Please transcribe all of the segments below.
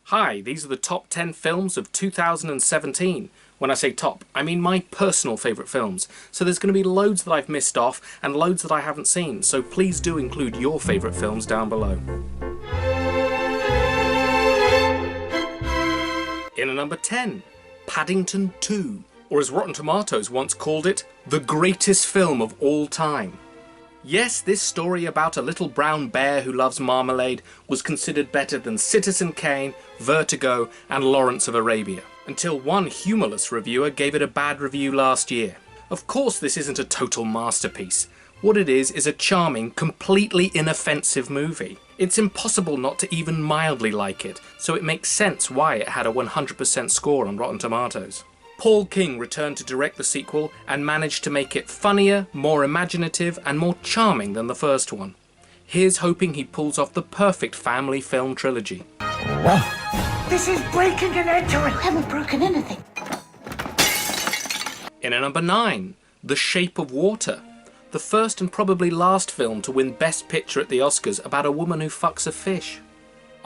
Hi, these are the top 10 films of 2017. When I say top, I mean my personal favourite films. So there's going to be loads that I've missed off and loads that I haven't seen, so please do include your favourite films down below. In at number 10, Paddington 2, or as Rotten Tomatoes once called it, the greatest film of all time. Yes, this story about a little brown bear who loves marmalade was considered better than Citizen Kane, Vertigo and Lawrence of Arabia, until one humorless reviewer gave it a bad review last year. Of course this isn't a total masterpiece. What it is a charming, completely inoffensive movie. It's impossible not to even mildly like it, so it makes sense why it had a 100% score on Rotten Tomatoes. Paul King returned to direct the sequel and managed to make it funnier, more imaginative and more charming than the first one. Here's hoping he pulls off the perfect family film trilogy. Well, this is breaking and entering. I haven't broken anything. In at number 9, The Shape of Water. The first and probably last film to win Best Picture at the Oscars about a woman who fucks a fish.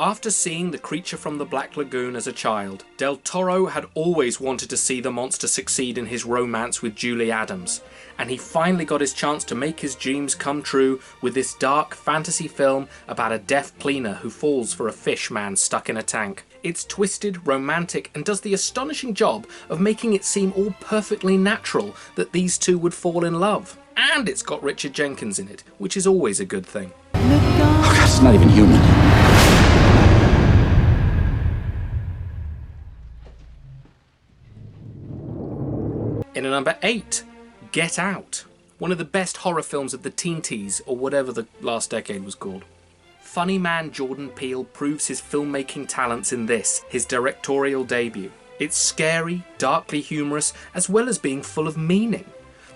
After seeing The Creature from the Black Lagoon as a child, Del Toro had always wanted to see the monster succeed in his romance with Julie Adams, and he finally got his chance to make his dreams come true with this dark fantasy film about a deaf cleaner who falls for a fish man stuck in a tank. It's twisted, romantic, and does the astonishing job of making it seem all perfectly natural that these two would fall in love. And it's got Richard Jenkins in it, which is always a good thing. Oh God, it's not even human. In at number 8, Get Out. One of the best horror films of the teen teens, or whatever the last decade was called. Funny man Jordan Peele proves his filmmaking talents in this, his directorial debut. It's scary, darkly humorous, as well as being full of meaning.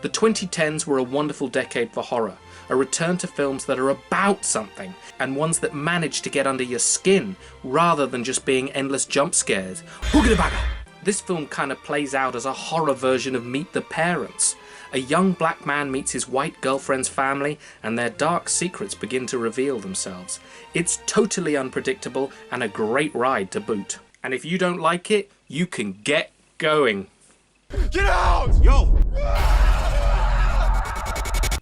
The 2010s were a wonderful decade for horror, a return to films that are about something, and ones that manage to get under your skin, rather than just being endless jump scares. Hoogada-baga! This film kind of plays out as a horror version of Meet the Parents. A young black man meets his white girlfriend's family and their dark secrets begin to reveal themselves. It's totally unpredictable and a great ride to boot. And if you don't like it, you can get going. Get out! Yo!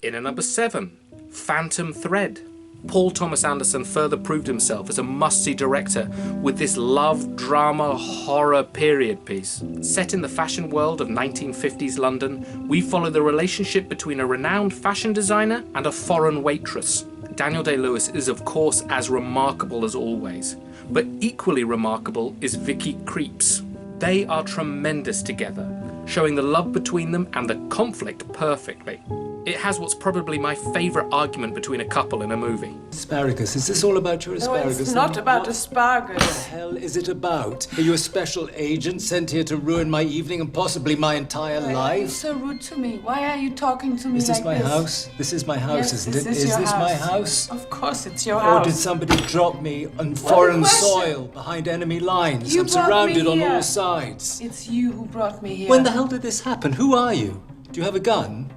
In at number 7, Phantom Thread. Paul Thomas Anderson further proved himself as a must-see director with this love, drama, horror period piece. Set in the fashion world of 1950s London, we follow the relationship between a renowned fashion designer and a foreign waitress. Daniel Day-Lewis is of course as remarkable as always, but equally remarkable is Vicky Krieps. They are tremendous together, showing the love between them and the conflict perfectly. It has what's probably my favourite argument between a couple in a movie. Asparagus. Is this all about your asparagus? No, it's not about asparagus. What the hell is it about? Are you a special agent sent here to ruin my evening and possibly my entire Why are you life? so rude to me? Why are you talking to me Is this like my this? house? This is my house, Yes, isn't it? this Is your this my house. house? Of course it's your Or house. did somebody drop me on foreign question? soil behind enemy lines? You I'm brought surrounded me on here. all sides. It's you who brought me here. When the hell did this happen? Who are you? Do you have a gun?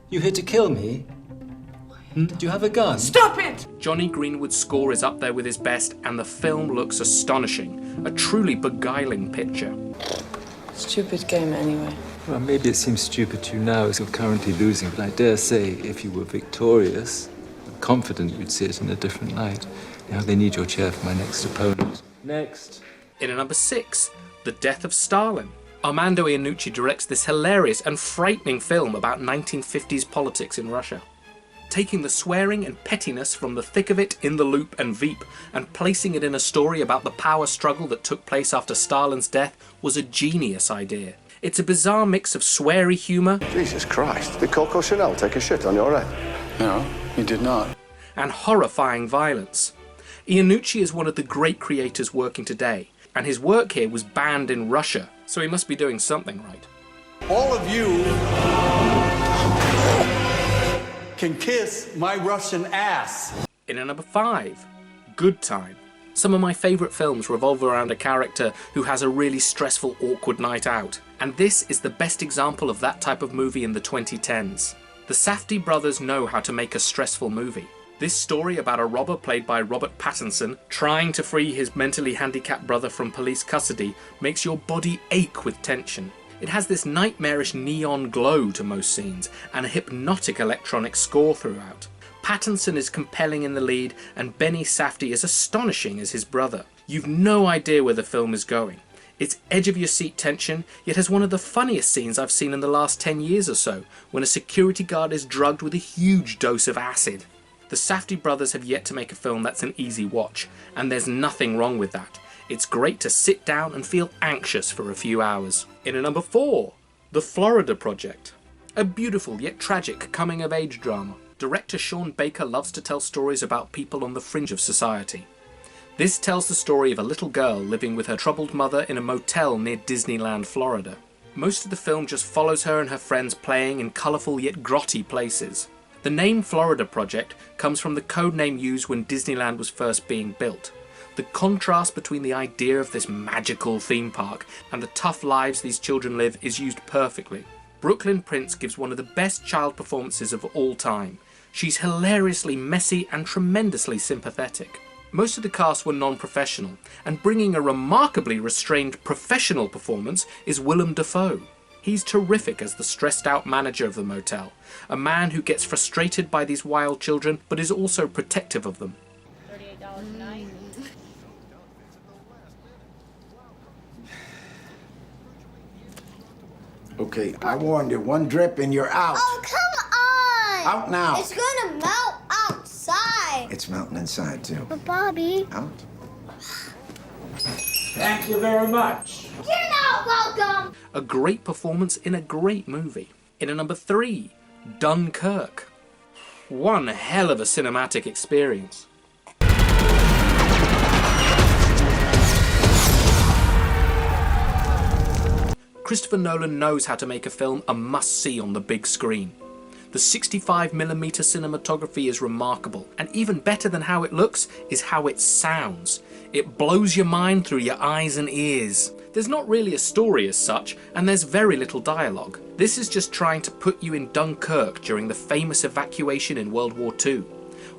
You here to kill me? Do you have a gun? Stop it! Johnny Greenwood's score is up there with his best and the film looks astonishing, a truly beguiling picture. Stupid game anyway. Well, maybe it seems stupid to you now as you're currently losing, but I dare say if you were victorious, I'm confident you'd see it in a different light. Now they need your chair for my next opponent. Next. In at number 6, The Death of Stalin. Armando Iannucci directs this hilarious and frightening film about 1950s politics in Russia. Taking the swearing and pettiness from The Thick of It, In the Loop and Veep and placing it in a story about the power struggle that took place after Stalin's death was a genius idea. It's a bizarre mix of sweary humour Jesus Christ, did Coco Chanel take a shit on your head? No, he did not. and horrifying violence. Iannucci is one of the great creators working today, and his work here was banned in Russia, so he must be doing something right. All of you can kiss my Russian ass. In at number 5, Good Time. Some of my favourite films revolve around a character who has a really stressful, awkward night out, and this is the best example of that type of movie in the 2010s. The Safdie brothers know how to make a stressful movie. This story about a robber played by Robert Pattinson trying to free his mentally handicapped brother from police custody makes your body ache with tension. It has this nightmarish neon glow to most scenes and a hypnotic electronic score throughout. Pattinson is compelling in the lead and Benny Safdie is astonishing as his brother. You've no idea where the film is going. It's edge-of-your-seat tension, yet has one of the funniest scenes I've seen in the last 10 years or so, when a security guard is drugged with a huge dose of acid. The Safdie brothers have yet to make a film that's an easy watch, and there's nothing wrong with that. It's great to sit down and feel anxious for a few hours. In at number 4, The Florida Project. A beautiful yet tragic coming-of-age drama. Director Sean Baker loves to tell stories about people on the fringe of society. This tells the story of a little girl living with her troubled mother in a motel near Disneyland, Florida. Most of the film just follows her and her friends playing in colourful yet grotty places. The name Florida Project comes from the code name used when Disneyland was first being built. The contrast between the idea of this magical theme park and the tough lives these children live is used perfectly. Brooklyn Prince gives one of the best child performances of all time. She's hilariously messy and tremendously sympathetic. Most of the cast were non-professional, and bringing a remarkably restrained professional performance is Willem Dafoe. He's terrific as the stressed-out manager of the motel, a man who gets frustrated by these wild children but is also protective of them. $38 a night. Okay, I warned you. One drip and you're out. Oh, come on! Out now. It's gonna melt outside. It's melting inside, too. But Bobby, Out. Thank you very much. you're not welcome. A great performance in a great movie. In at number 3, Dunkirk. One hell of a cinematic experience. Christopher Nolan knows how to make a film a must-see on the big screen. The 65mm cinematography is remarkable, and even better than how it looks is how it sounds. It blows your mind through your eyes and ears. There's not really a story as such, and there's very little dialogue. This is just trying to put you in Dunkirk during the famous evacuation in World War II.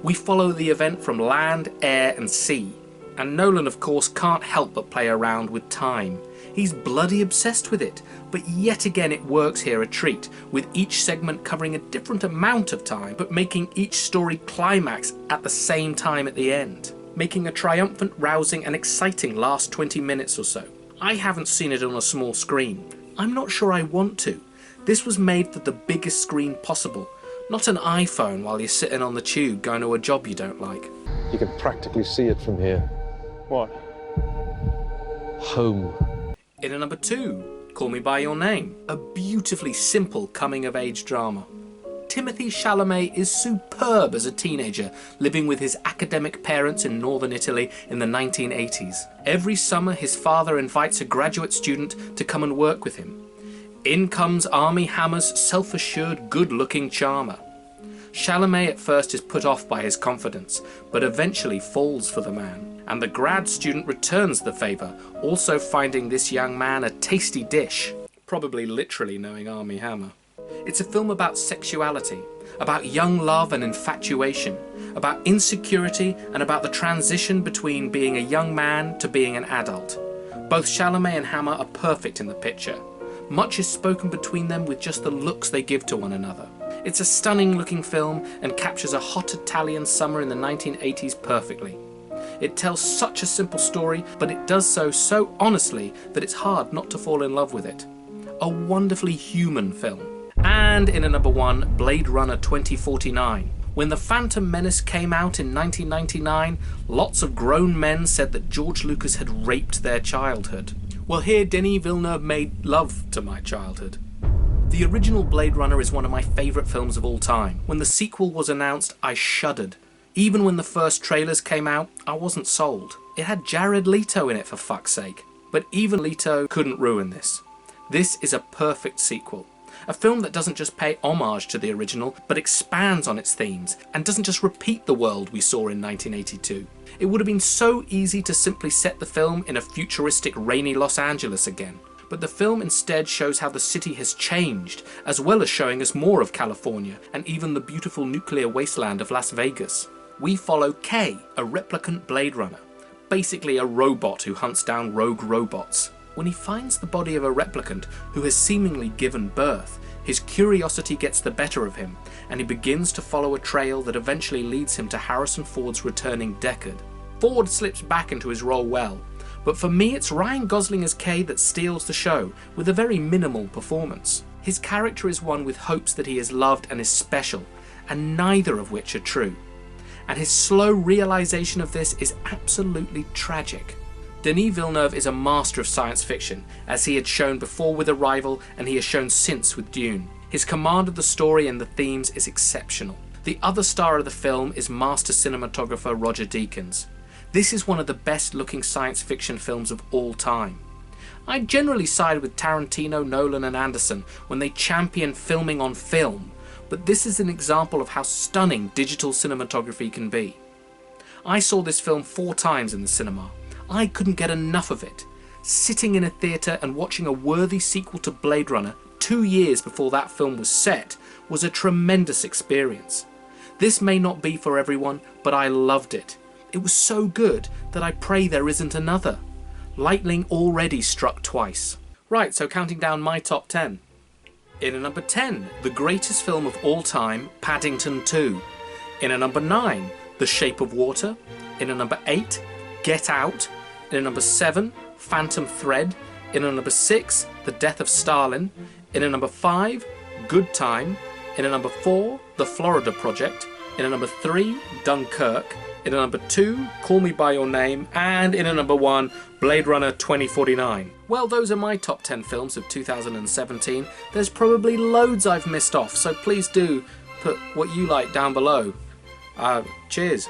We follow the event from land, air and sea. And Nolan of course can't help but play around with time. He's bloody obsessed with it, but yet again it works here a treat, with each segment covering a different amount of time, but making each story climax at the same time at the end, making a triumphant, rousing and exciting last 20 minutes or so. I haven't seen it on a small screen. I'm not sure I want to. This was made for the biggest screen possible, not an iPhone while you're sitting on the tube going to a job you don't like. You can practically see it from here. What? Home. In at number 2, Call Me By Your Name, a beautifully simple coming-of-age drama. Timothée Chalamet is superb as a teenager living with his academic parents in northern Italy in the 1980s. Every summer his father invites a graduate student to come and work with him. In comes Armie Hammer's self-assured, good-looking charmer. Chalamet at first is put off by his confidence, but eventually falls for the man. And the grad student returns the favour, also finding this young man a tasty dish. Probably literally knowing Armie Hammer. It's a film about sexuality, about young love and infatuation, about insecurity and about the transition between being a young man to being an adult. Both Chalamet and Hammer are perfect in the picture. Much is spoken between them with just the looks they give to one another. It's a stunning looking film and captures a hot Italian summer in the 1980s perfectly. It tells such a simple story, but it does so honestly that it's hard not to fall in love with it. A wonderfully human film. And in at number 1, Blade Runner 2049. When The Phantom Menace came out in 1999, lots of grown men said that George Lucas had raped their childhood. Well, here Denis Villeneuve made love to my childhood. The original Blade Runner is one of my favourite films of all time. When the sequel was announced, I shuddered. Even when the first trailers came out, I wasn't sold. It had Jared Leto in it, for fuck's sake. But even Leto couldn't ruin this. This is a perfect sequel. A film that doesn't just pay homage to the original, but expands on its themes, and doesn't just repeat the world we saw in 1982. It would have been so easy to simply set the film in a futuristic, rainy Los Angeles again. But the film instead shows how the city has changed, as well as showing us more of California, and even the beautiful nuclear wasteland of Las Vegas. we follow K, a replicant Blade Runner, basically a robot who hunts down rogue robots. When he finds the body of a replicant who has seemingly given birth, his curiosity gets the better of him, and he begins to follow a trail that eventually leads him to Harrison Ford's returning Deckard. Ford slips back into his role well, but for me it's Ryan Gosling as K that steals the show with a very minimal performance. His character is one with hopes that he is loved and is special, and neither of which are true. And his slow realization of this is absolutely tragic. Denis Villeneuve is a master of science fiction, as he had shown before with Arrival and he has shown since with Dune. His command of the story and the themes is exceptional. The other star of the film is master cinematographer Roger Deakins. This is one of the best looking science fiction films of all time. I generally side with Tarantino, Nolan and Anderson when they champion filming on film, but this is an example of how stunning digital cinematography can be. I saw this film 4 times in the cinema. I couldn't get enough of it. Sitting in a theatre and watching a worthy sequel to Blade Runner 2 years before that film was set was a tremendous experience. This may not be for everyone, but I loved it. It was so good that I pray there isn't another. Lightning already struck twice. Right, so counting down my top 10. In at number 10, the greatest film of all time, Paddington 2. In at number 9, The Shape of Water. In at number 8, Get Out. In at number 7, Phantom Thread. In at number 6, The Death of Stalin. In at number 5, Good Time. In at number 4, The Florida Project. In at number 3, Dunkirk. In at number 2, Call Me By Your Name. And in at number 1, Blade Runner 2049. Well, those are my top 10 films of 2017. There's probably loads I've missed off, so please do put what you like down below. Cheers.